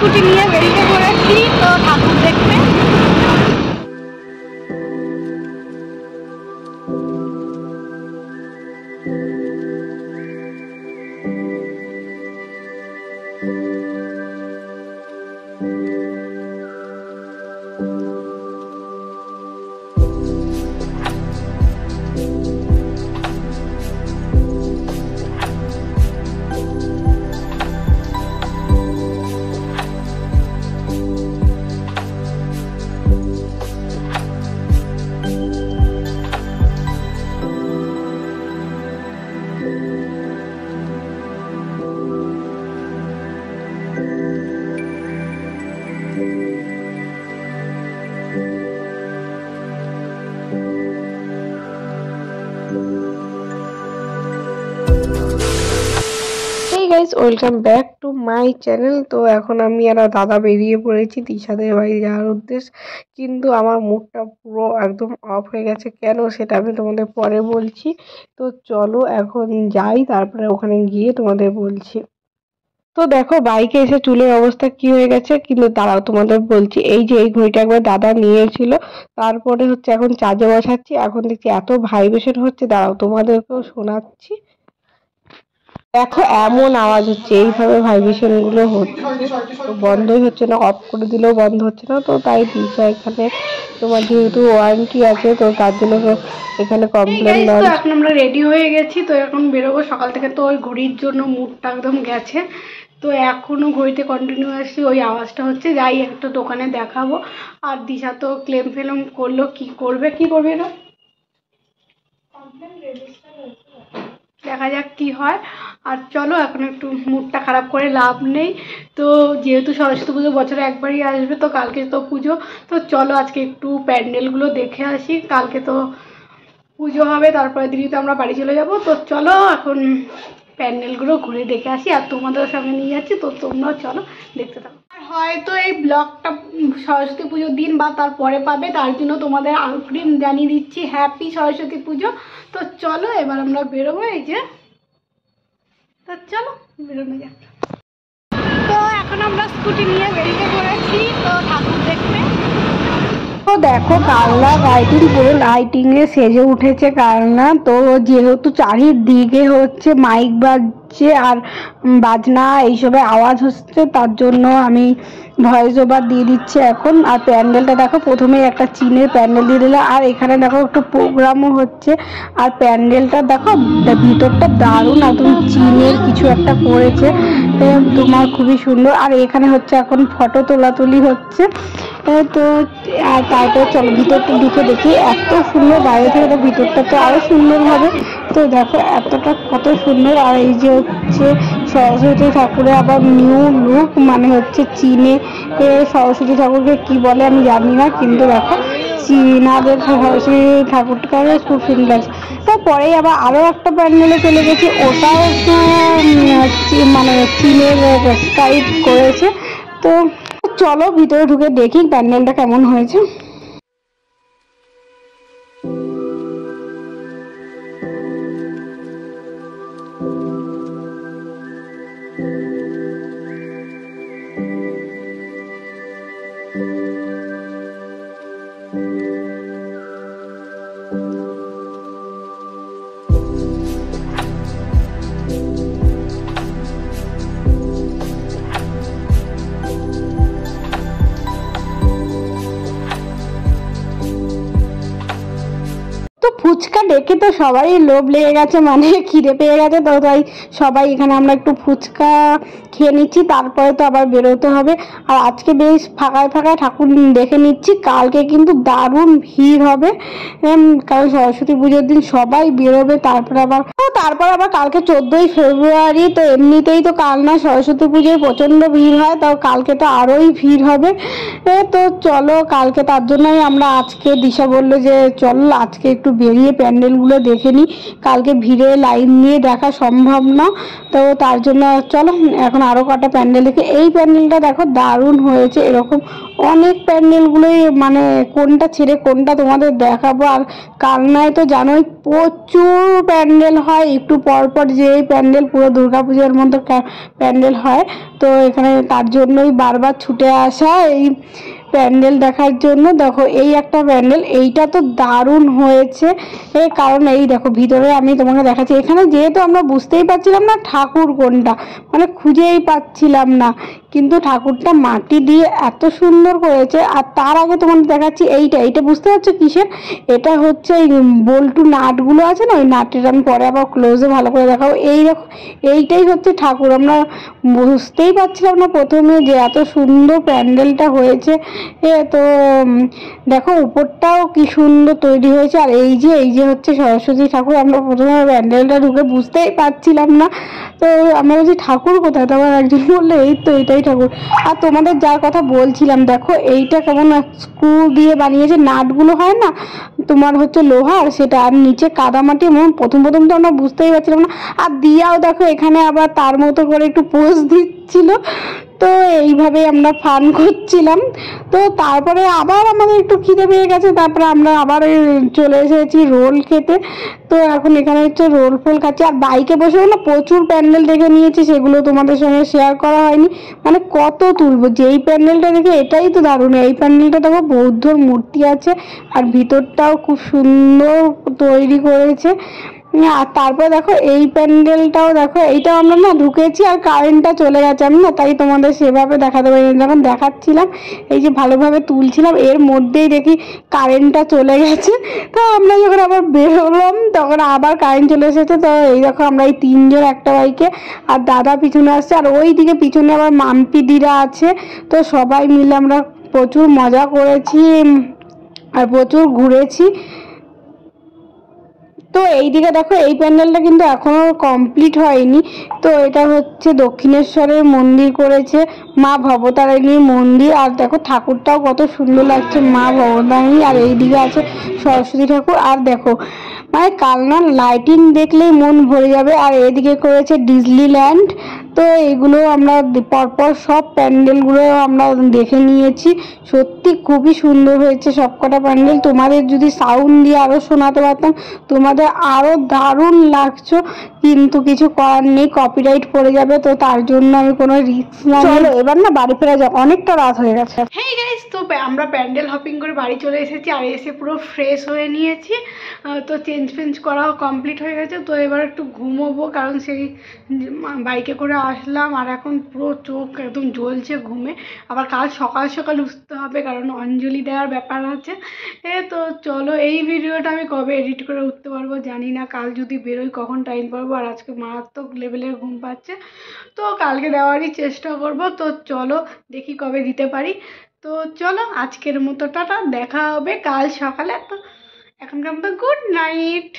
Scooty নিয়ে বেরিয়ে পড়েছি তো ঠাকুর দেখতে। Guys, welcome back to my channel. তো এখন আমি আর দাদা বেরিয়ে পড়েছি দিশাদের বাড়ি যাওয়ার উদ্দেশ্যে, কিন্তু আমার মুডটা পুরো একদম অফ হয়ে গেছে। কেন সেটা আমি তোমাদের পরে বলছি। তো চলো এখন যাই, তারপরে ওখানে গিয়ে তোমাদের বলছি। তো দেখো বাইকে এসে চুলের অবস্থা কি হয়ে গেছে, কিন্তু দাঁড়াও তোমাদের বলছি। এই যে এই ঘড়িটা একবার দাদা নিয়েছিল, তারপরে হচ্ছে এখন চার্জে বসাচ্ছি। এখন দেখছি এত ভাইব্রেশন হচ্ছে, দাঁড়াও তোমাদেরকেও শোনাচ্ছি। দেখো এমন আওয়াজ হচ্ছে, এইভাবে ভাইব্রেশন গুলো হচ্ছে, তো বন্ধই হচ্ছে না, অফ করে দিলেও বন্ধ হচ্ছে না। তো তাই দিশা এখানে তোমার যেহেতু ওয়ারেন্টি আছে, তো তার জন্য এখানে কমপ্লেন নয়। তো এখন আমরা রেডি হয়ে গেছি, তো এখন বেরোবো। সকাল থেকে তো ওই ঘড়ির জন্য মুডটা একদম গেছে, তো এখনো ঘড়িতে কন্টিনিউয়াসলি ওই আওয়াজটা হচ্ছে। যাই একটা দোকানে দেখাবো। আর দিশা তো ক্লেম ফেলেম করলো, কি করবে না, দেখা যাক কি হয়। আর চলো এখন একটু মুডটা খারাপ করে লাভ নেই। তো যেহেতু সরস্বতী পুজো বছরে একবারই আসবে, তো কালকে তো পুজো, তো চলো আজকে একটু প্যান্ডেলগুলো দেখে আসি। কালকে তো পুজো হবে, তারপরে দিদিতে আমরা বাড়ি চলে যাব। তো চলো এখন প্যান্ডেলগুলো ঘুরে দেখে আসি, আর তোমাদের সঙ্গে নিয়ে যাচ্ছি, তো তোমরাও চলো দেখতে থাকো। আর হয়তো এই ব্লগটা সরস্বতী পুজোর দিন বা তারপরে পাবে, তার জন্য তোমাদের আগ্রিম জানিয়ে দিচ্ছি হ্যাপি সরস্বতী পুজো। তো চলো এবার আমরা বেরোবো। এই যে, তো চলো বেরোনো যাক। তো এখন আমরা স্কুটি নিয়ে বেরিয়ে পড়েছি তো ঠাকুর দেখতে। তো দেখো কালনা লাইটিং, পুরো লাইটিং এ সেজে উঠেছে কালনা। তো যেহেতু চারিদিকে হচ্ছে মাইক বাজছে আর বাজনা এইসবের আওয়াজ হচ্ছে, তার জন্য আমি ভয়েস ওভার দিয়ে দিচ্ছি এখন। আর প্যান্ডেলটা দেখো, প্রথমে একটা চীনের প্যান্ডেল দিয়ে দিল, আর এখানে দেখো একটু প্রোগ্রামও হচ্ছে। আর প্যান্ডেলটা দেখো ভিতরটা দারুণ, একদম চীনের কিছু একটা করেছে তোমার, খুবই সুন্দর। আর এখানে হচ্ছে এখন ফটো তোলাতুলি হচ্ছে। তো আর তারপরে চলো ভিতরটা ঢুকে দেখি, এত সুন্দর বাইরে থেকে, তো ভিতরটা তো আরো সুন্দর হবে। তো দেখো এতটা কত সুন্দর। আর এই যে হচ্ছে সরস্বতী ঠাকুরের আবার নিউ লুক, মানে হচ্ছে চীনে সরস্বতী ঠাকুরকে কি বলে আমি জানি না, কিন্তু দেখো চীনাদের সরস্বতী ঠাকুরটা খুব সুন্দর লাগছে। তারপরেই আবার আরো একটা প্যান্ডেলে চলে গেছি, ওটাও একটু মানে চীনের স্টাইল করেছে। তো চলো ভিতরে ঢুকে দেখি প্যান্ডেলটা কেমন হয়েছে। ফুচকা দেখে তো সবাই লোভ লেগে গেছে, মানে খিদে পেয়ে গেছে। তো তাই সবাই এখানে আমরা একটু ফুচকা খেয়ে নিচ্ছি, তারপরে তো আবার বেরোতে হবে। আর আজকে বেশ ফাঁকায় ফাঁকায় ঠাকুর দেখে নিচ্ছি, কালকে কিন্তু দারুণ ভিড় হবে, কারণ সরস্বতী পুজোর দিন সবাই বেরোবে। তারপর আবার কালকে 14ই ফেব্রুয়ারি, তো এমনিতেই তো কালনা সরস্বতী পুজোয় প্রচণ্ড ভিড় হয়, তাও কালকে তো আরোই ভিড় হবে। তো চলো কালকে, তার জন্যই আমরা আজকে দিশা বললো যে চল আজকে একটু বেরিয়ে বেরিয়ে প্যান্ডেলগুলো দেখে নিই, কালকে ভিড়ে লাইন দিয়ে দেখা সম্ভব না। তো তার জন্য চলো এখন আরও কটা প্যান্ডেল দেখে। এই প্যান্ডেলটা দেখো দারুণ হয়েছে। এরকম অনেক প্যান্ডেলগুলোই মানে কোনটা ছেড়ে কোনটা তোমাদের দেখাবো। আর কালনায় তো জানোই প্রচুর প্যান্ডেল হয়, একটু পরপর যে প্যান্ডেল পুরো দুর্গাপূজার মতো প্যান্ডেল হয়। তো এখানে তার জন্যই বারবার ছুটে আসা এই প্যান্ডেল দেখার জন্য। দেখো এই একটা প্যান্ডেল, এইটা তো দারুণ হয়েছে। কারণ এই দেখো ভিতরে আমি তোমাকে দেখাচ্ছি, এখানে যেহেতু আমরা বুঝতেই পারছিলাম না ঠাকুর কোনটা, মানে খুঁজেই পাচ্ছিলাম না, কিন্তু ঠাকুরটা মাটি দিয়ে এত সুন্দর করেছে। আর তার আগে তোমাদের দেখাচ্ছি এইটা বুঝতে পারছো কিসের? এটা হচ্ছে এই বল্টু নাটগুলো আছে না, ওই নাটের আমি পরে আবার ক্লোজে ভালো করে দেখাবো। এই দেখো এইটাই হচ্ছে ঠাকুর। আমরা বুঝতেই পারছিলাম না প্রথমে যে এত সুন্দর প্যান্ডেলটা হয়েছে। তো দেখো উপরটাও কি সুন্দর তৈরি হয়েছে। আর এই যে হচ্ছে সরস্বতী ঠাকুর। আমরা প্রথমে প্যান্ডেলটা ঢুকে বুঝতেই পারছিলাম না, তো আমরা বলছি ঠাকুর কোথায়, তারপর একজন বললো এই তো এটাই ঠাকুর। আর তোমাদের যার কথা বলছিলাম দেখো এইটা কেমন স্ক্রু দিয়ে বানিয়েছে, নাটগুলো হয় না তোমার হচ্ছে লোহার, সেটা আর নিচে কাদামাটি। প্রথম তো আমরা বুঝতেই পারছিলাম না। আর দিয়াও দেখো এখানে আবার তার মতো করে একটু পোজ দিচ্ছিল। তো এইভাবে আমরা ফান করছিলাম। তো তারপরে আবার আমাদের একটু খিদে পেয়ে গেছে, তারপরে আমরা আবার চলে এসেছি রোল খেতে। তো এখন এখানে হচ্ছে রোল ফোল খাচ্ছি। আর বাইকে বসেও না প্রচুর প্যান্ডেল দেখে নিয়েছি, সেগুলো তোমাদের সঙ্গে শেয়ার করা হয়নি। মানে কত তুলবো, যেই প্যান্ডেলটা দেখে এটাই তো দারুণ। এই প্যান্ডেলটা দেখো বৌদ্ধর মূর্তি আছে, আর ভিতরটাও খুব সুন্দর তৈরি করেছে। আর তারপর দেখো এই প্যান্ডেলটাও দেখো, এইটাও আমরা না ঢুকেছি আর কারেন্টটা চলে গেছে। আমি না তাই তোমাদের সেভাবে দেখাতে পারিনি, যখন দেখাচ্ছিলাম এই যে ভালোভাবে তুলছিলাম এর মধ্যেই দেখি কারেন্টটা চলে গেছে। তো আমরা যখন আবার বেরোলাম তখন আবার কারেন্ট চলে এসেছে। তো এই দেখো আমরা এই তিনজন একটা বাইকে, আর দাদা পিছনে আসছে, আর ওই দিকে পিছনে আবার মাম্পিদিরা আছে। তো সবাই মিলে আমরা প্রচুর মজা করেছি আর প্রচুর ঘুরেছি। তো এইদিকে দেখো এই প্যান্ডেলটা কিন্তু এখনো কমপ্লিট হয়নি। তো এটা হচ্ছে দক্ষিণেশ্বরের মন্দির করেছে, মা ভবতারিণীর মন্দির। আর দেখো ঠাকুরটাও কত সুন্দর লাগছে, মা ভবতারিণী। আর এইদিকে আছে সরস্বতী ঠাকুর। আর দেখো মানে কালনার লাইটিং দেখলেই মন ভরে যাবে। আর এদিকে করেছে ডিজনিল্যান্ড। তো এগুলো আমরা পরপর সব প্যান্ডেলগুলো আমরা দেখে নিয়েছি। সত্যি খুবই সুন্দর হয়েছে সবকটা প্যান্ডেল। তোমাদের যদি সাউন্ড দিয়ে আরও শোনাতে পারতাম তোমাদের আরও দারুণ লাগছো, কিন্তু কিছু করার নেই, কপিরাইট পড়ে যাবে। তো তার জন্য আমি কোনো রিস্ক না। চলো এবার না বাড়ি ফেরা যাক, অনেকটা রাত হয়ে গেছে। হেই গাইস, তো আমরা প্যান্ডেল হপিং করে বাড়ি চলে এসেছি। আর এসে পুরো ফ্রেশ হয়ে নিয়েছি। তো চেঞ্জ করাও কমপ্লিট হয়ে গেছে। তো এবার একটু ঘুমোবো, কারণ সেই বাইকে করে আসলাম আর এখন পুরো চোখ একদম জ্বলছে ঘুমে। আবার কাল সকাল সকাল উঠতে হবে, কারণ অঞ্জলি দেওয়ার ব্যাপার আছে। তো চলো এই ভিডিওটা আমি কবে এডিট করে উঠতে পারবো জানি না, কাল যদি বেরোই কখন টাইম পাবো। আর আজকে মারাত্মক লেভেলের ঘুম পাচ্ছে, তো কালকে দেওয়ারই চেষ্টা করব। তো চলো দেখি কবে দিতে পারি। তো চলো আজকের মতো টাটা, দেখা হবে কাল সকালে। তো এখনকার মতো গুড নাইট।